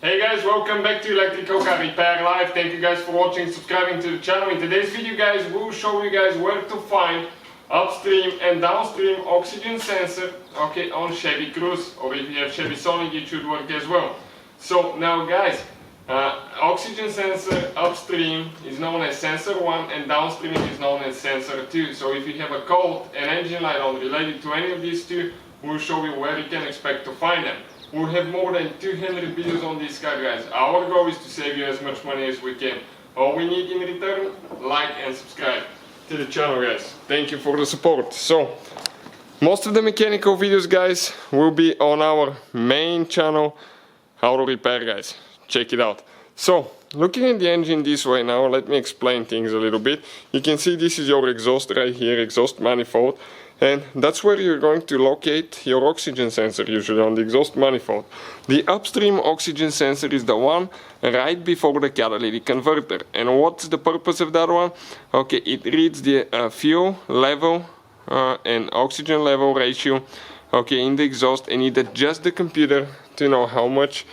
Hey guys, welcome back to Electrical Car Repair Live. Thank you guys for watching, subscribing to the channel. In today's video guys, we'll show you guys where to find upstream and downstream oxygen sensor, okay, on Chevy Cruze, or if you have Chevy Sonic it should work as well. So now guys, oxygen sensor upstream is known as sensor 1 and downstream is known as sensor 2. So if you have a code and engine light on related to any of these two, we'll show you where you can expect to find them. We'll have more than 200 videos on this car guys. Our goal is to save you as much money as we can. All we need in return, like and subscribe to the channel guys. Thank you for the support. So, most of the mechanical videos guys will be on our main channel, How to Repair guys. Check it out. So, looking at the engine this way now, let me explain things a little bit. You can see this is your exhaust right here, exhaust manifold. And that's where you're going to locate your oxygen sensor, usually on the exhaust manifold. The upstream oxygen sensor is the one right before the catalytic converter. And what's the purpose of that one? Okay, it reads the fuel level and oxygen level ratio, okay, in the exhaust, and it adjusts the computer to know how much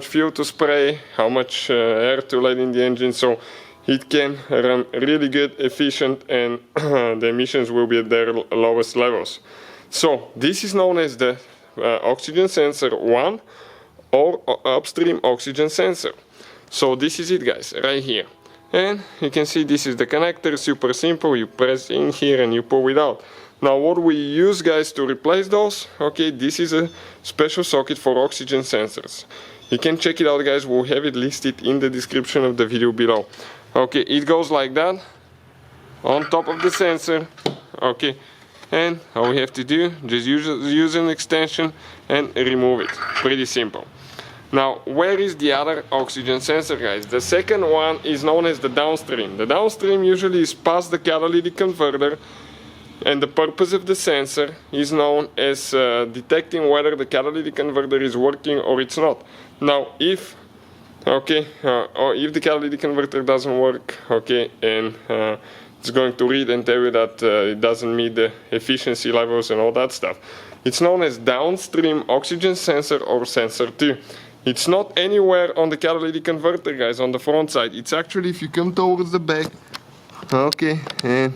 fuel to spray, how much air to let in the engine, so it can run really good, efficient, and the emissions will be at their lowest levels. So this is known as the oxygen sensor 1 or upstream oxygen sensor. So this is it guys, right here. And you can see this is the connector, super simple, you press in here and you pull it out. Now what we use guys to replace those, okay, this is a special socket for oxygen sensors. You can check it out guys, we'll have it listed in the description of the video below. Okay, it goes like that, on top of the sensor, okay, and all we have to do, just use an extension and remove it, pretty simple. Now, where is the other oxygen sensor guys? The second one is known as the downstream. The downstream usually is past the catalytic converter, and the purpose of the sensor is known as detecting whether the catalytic converter is working or it's not. Now, if or if the catalytic converter doesn't work, okay, and it's going to read and tell you that it doesn't meet the efficiency levels and all that stuff. It's known as downstream oxygen sensor or sensor 2. It's not anywhere on the catalytic converter guys, on the front side. It's actually, if you come towards the back, okay, and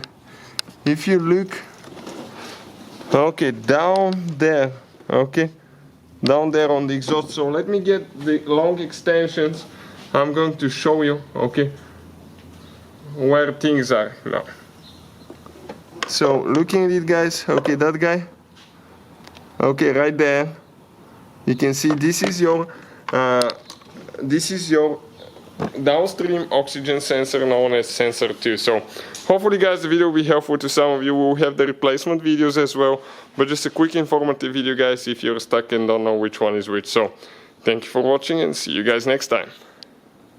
if you look, okay, down there, okay, down there on the exhaust. So let me get the long extensions. I'm going to show you, okay, where things are now. So looking at it guys, okay, that guy, okay, right there, you can see this is your downstream oxygen sensor known as sensor 2. So hopefully guys the video will be helpful to some of you. We'll have the replacement videos as well, but just a quick informative video guys if you're stuck and don't know which one is which. So thank you for watching and see you guys next time.